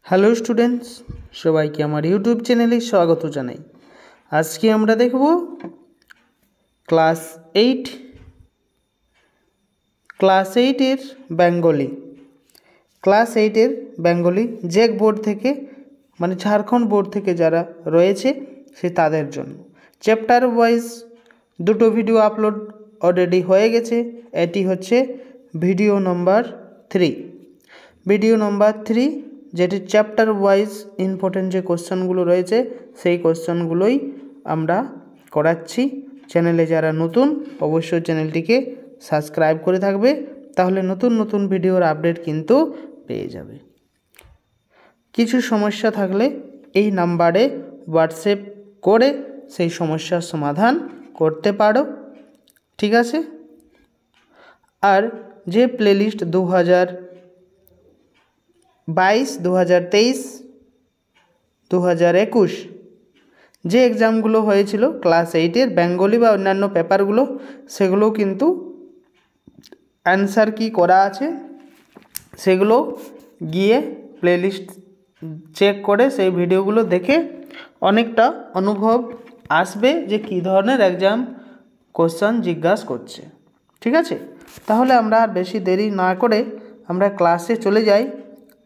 Hello students, সবাইকে আমার YouTube চ্যানেলে স্বাগত জানাই। আজকে আমরা দেখব ক্লাস এইটের বেঙ্গলি জেক বোর্ড থেকে, মানে ঝাড়খণ্ড বোর্ড থেকে যারা রয়েছে সে তাদের জন্য চ্যাপ্টার ওয়াইজ দুটো ভিডিও আপলোড অলরেডি হয়ে গেছে। এটি হচ্ছে ভিডিও নাম্বার 3, যেটি চ্যাপ্টার ওয়াইজ ইম্পর্টেন্ট যে কোশ্চেনগুলো রয়েছে সেই কোশ্চেনগুলোই আমরা করাচ্ছি। চ্যানেলে যারা নতুন অবশ্যই চ্যানেলটিকে সাবস্ক্রাইব করে থাকবে, তাহলে নতুন নতুন ভিডিওর আপডেট কিন্তু পেয়ে যাবে। কিছু সমস্যা থাকলে এই নাম্বারে হোয়াটসঅ্যাপ করে সেই সমস্যার সমাধান করতে পারো, ঠিক আছে। আর যে প্লেলিস্ট 2022, 2023, 2021 যে এক্সামগুলো হয়েছিল ক্লাস 8-এর বেঙ্গলি বা অন্যান্য পেপারগুলো, সেগুলো কিন্তু অ্যান্সার কি করা আছে সেগুলো গিয়ে প্লেলিস্ট চেক করে সেই ভিডিওগুলো দেখে অনেকটা অনুভব আসবে যে কী ধরনের এক্সাম কোশ্চেন জিজ্ঞাসা করছে, ঠিক আছে। তাহলে আমরা আর বেশি দেরি না করে আমরা ক্লাসে চলে যাই।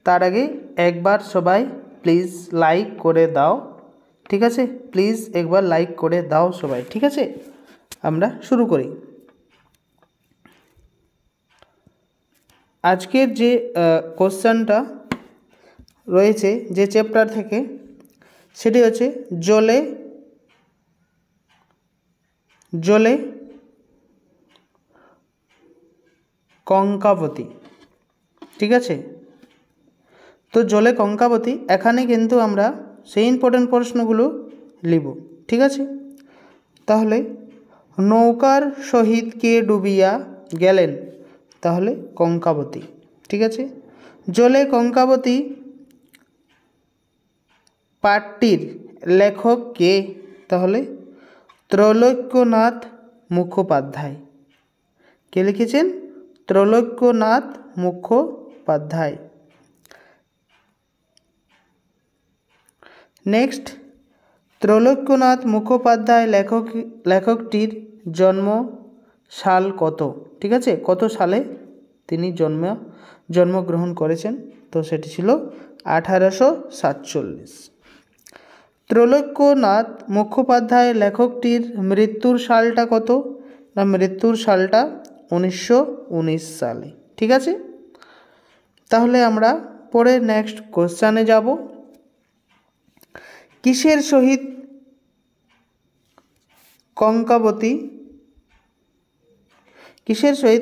তার আগে একবার সবাই প্লিজ লাইক করে দাও, ঠিক আছে। প্লিজ একবার লাইক করে দাও সবাই, ঠিক আছে। আমরা শুরু করি। আজকের যে কোশ্চেনটা রয়েছে যে চ্যাপ্টার থেকে, সেটি হচ্ছে জলে কঙ্কাবতী, ঠিক আছে। তো জলে কঙ্কাবতী, এখানে কিন্তু আমরা সেই ইম্পর্টেন্ট প্রশ্নগুলো লিখব, ঠিক আছে। তাহলে নৌকার সহিত কে ডুবিয়া গেলেন, তাহলে কঙ্কাবতী, ঠিক আছে। জলে কঙ্কাবতী পাঠটির লেখক কে, তাহলে ত্রৈলোক্যনাথ মুখোপাধ্যায়। কে লিখেছেন? ত্রৈলোক্যনাথ মুখোপাধ্যায়। নেক্সট, ত্রৈলোক্যনাথ মুখোপাধ্যায় লেখকটির জন্ম সাল কত, ঠিক আছে। কত সালে তিনি জন্মগ্রহণ করেছেন, তো সেটি ছিল 1847। ত্রৈলোক্যনাথ মুখোপাধ্যায় লেখকটির মৃত্যুর সালটা কত, না মৃত্যুর সালটা 1919 সালে, ঠিক আছে। তাহলে আমরা পরে নেক্সট কোশ্চেনে যাব। কিসের সহিত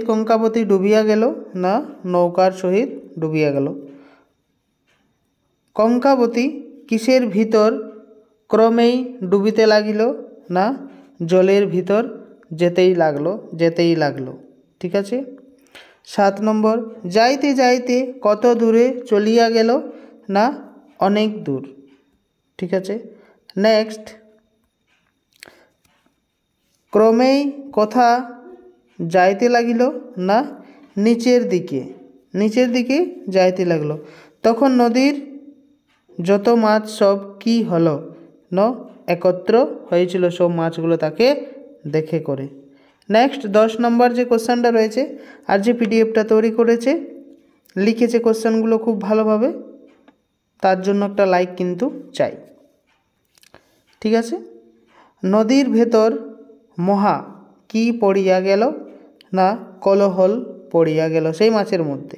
কঙ্কাবতী ডুবিয়া গেল, না নৌকার সহিত ডুবিয়া গেল। কঙ্কাবতী কিসের ভিতর ক্রমেই ডুবিতে লাগিল, না জলের ভিতর যেতেই লাগলো, ঠিক আছে। 7 নম্বর, যাইতে যাইতে কত দূরে চলিয়া গেল, না অনেক দূর, ঠিক আছে। নেক্সট, ক্রমেই কথা যাইতে লাগিল, না নিচের দিকে যাইতে লাগলো। তখন নদীর যত মাছ সব কি হলো, না একত্র হয়েছিল সব মাছগুলো তাকে দেখে করে। নেক্সট 10 নম্বর যে কোশ্চেনটা রয়েছে, আর যে পিডিএফটা তৈরি করেছে লিখেছে কোশ্চেনগুলো খুব ভালোভাবে, তার জন্য একটা লাইক কিন্তু চাই, ঠিক আছে। নদীর ভেতর মহা কি পড়িয়া গেল, না কলহল পড়িয়া গেল সেই মাছের মধ্যে।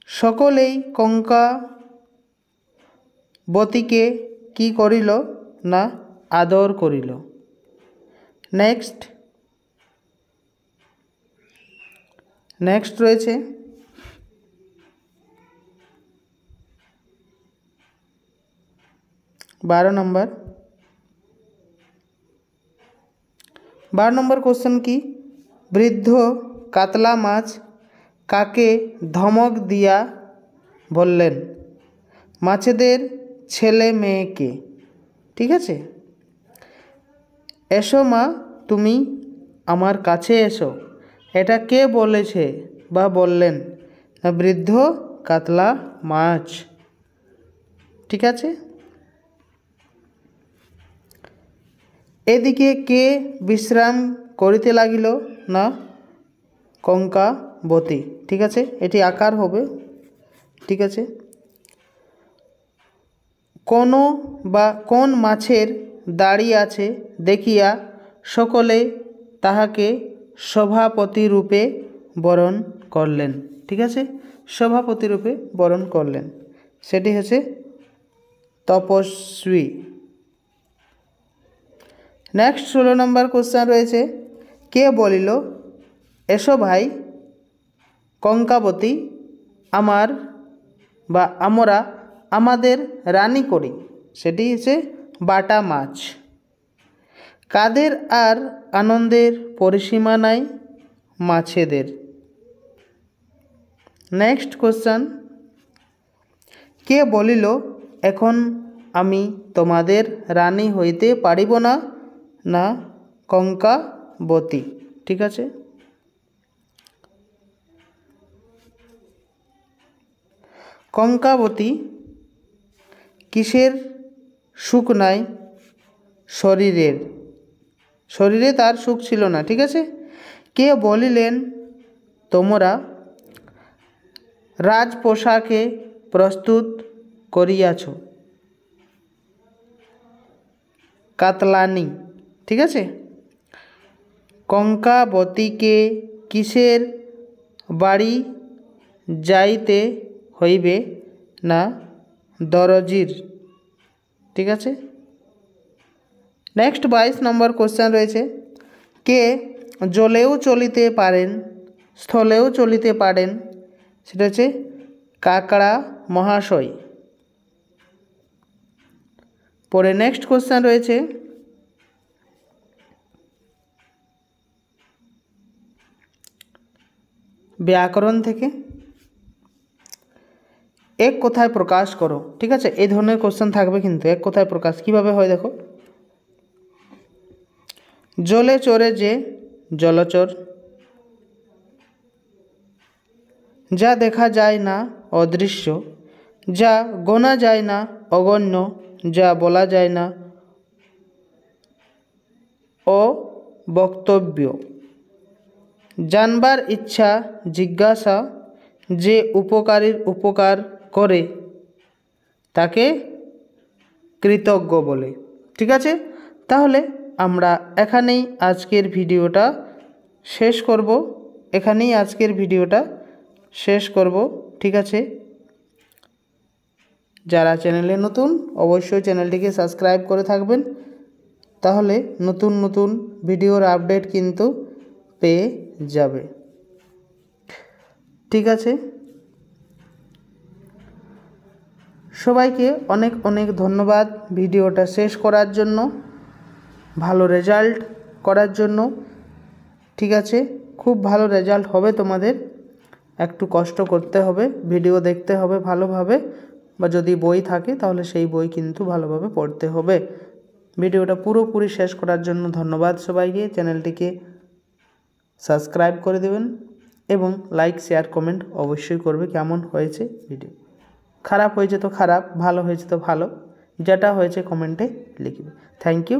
সকলেই কঙ্কাবতীকে কি করিল, না আদর করিল। নেক্সট রয়েছে 12 নম্বর কোশ্চেন কি, বৃদ্ধ কাতলা মাছ কাকে ধমক দিয়া বললেন, মাছেদের ছেলে মেয়েকে, ঠিক আছে। এসো মা তুমি আমার কাছে এসো, এটা কে বলেছে বা বললেন, না বৃদ্ধ কাতলা মাছ। ঠিক আছে। এদিকে কে বিশ্রাম করিতে লাগিল, না কঙ্কাবতী। ঠিক আছে, এটি আকার হবে। ঠিক আছে। কোনো বা কোন মাছের দাড়ি আছে দেখিয়া সকলে তাহাকে সভাপতি রূপে বরণ করলেন। ঠিক আছে, সভাপতি রূপে বরণ করলেন, সেটি হচ্ছে তপস্বী। নেক্সট 16 নম্বর কোশ্চেন রয়েছে, কে বলিল এসো ভাই কঙ্কাবতী আমার বা আমরা আমাদের রানী করি, সেটি হচ্ছে বাটা মাছ। কাদের আর আনন্দের পরিসীমা নাই মাছেদের। নেক্সট কোশ্চেন, কে বলিল এখন আমি তোমাদের রানী হইতে পারিব না, না কঙ্কাবতী। ঠিক আছে। কঙ্কাবতী কিসের সুখ নাই, শরীরের, শরীরে তার সুখ ছিল না। ঠিক আছে। কে বলিলেন তোমরা রাজপোশাকে প্রস্তুত করিয়াছ, কাতলানি। ঠিক আছে। কঙ্কাবতীকে কিসের বাড়ি যাইতে হইবে, না দরজির। ঠিক আছে। নেক্সট 22 নম্বর কোশ্চেন রয়েছে, কে জলেও চলিতে পারেন স্থলেও চলিতে পারেন, সেটা হচ্ছে কাকড়া মহাশয়। পরে নেক্সট কোশ্চেন রয়েছে, ব্যাকরণ থেকে এক কথায় প্রকাশ করো। ঠিক আছে, এই ধরনের কোশ্চেন থাকবে কিন্তু। এক কথায় প্রকাশ কিভাবে হয় দেখো, জলে চড়ে যে জলচর, যা দেখা যায় না অদৃশ্য, যা গোনা যায় না অগণ্য, যা বলা যায় না অবক্তব্য, জানবার ইচ্ছা জিজ্ঞাসা, যে উপকারীর উপকার করে তাকে কৃতজ্ঞ বলে। ঠিক আছে, তাহলে আমরা এখানেই আজকের ভিডিওটা শেষ করব। ঠিক আছে। যারা চ্যানেলে নতুন অবশ্যই চ্যানেলটিকে সাবস্ক্রাইব করে থাকবেন, তাহলে নতুন নতুন ভিডিওর আপডেট কিন্তু পেয়ে যাবে। ঠিক আছে, সবাইকে অনেক অনেক ধন্যবাদ ভিডিওটা শেষ করার জন্য, ভালো রেজাল্ট করার জন্য। ঠিক আছে, খুব ভালো রেজাল্ট হবে তোমাদের। একটু কষ্ট করতে হবে, ভিডিও দেখতে হবে ভালোভাবে, বা যদি বই থাকে তাহলে সেই বই কিন্তু ভালোভাবে পড়তে হবে। ভিডিওটা পুরোপুরি শেষ করার জন্য ধন্যবাদ সবাইকে। চ্যানেলটিকে সাবস্ক্রাইব করে দেবেন এবং লাইক শেয়ার কমেন্ট অবশ্যই করবে কেমন হয়েছে ভিডিও। খারাপ হয়েছে তো খারাপ, ভালো হয়েছে তো ভালো, যেটা হয়েছে কমেন্টে লিখবে। Thank you.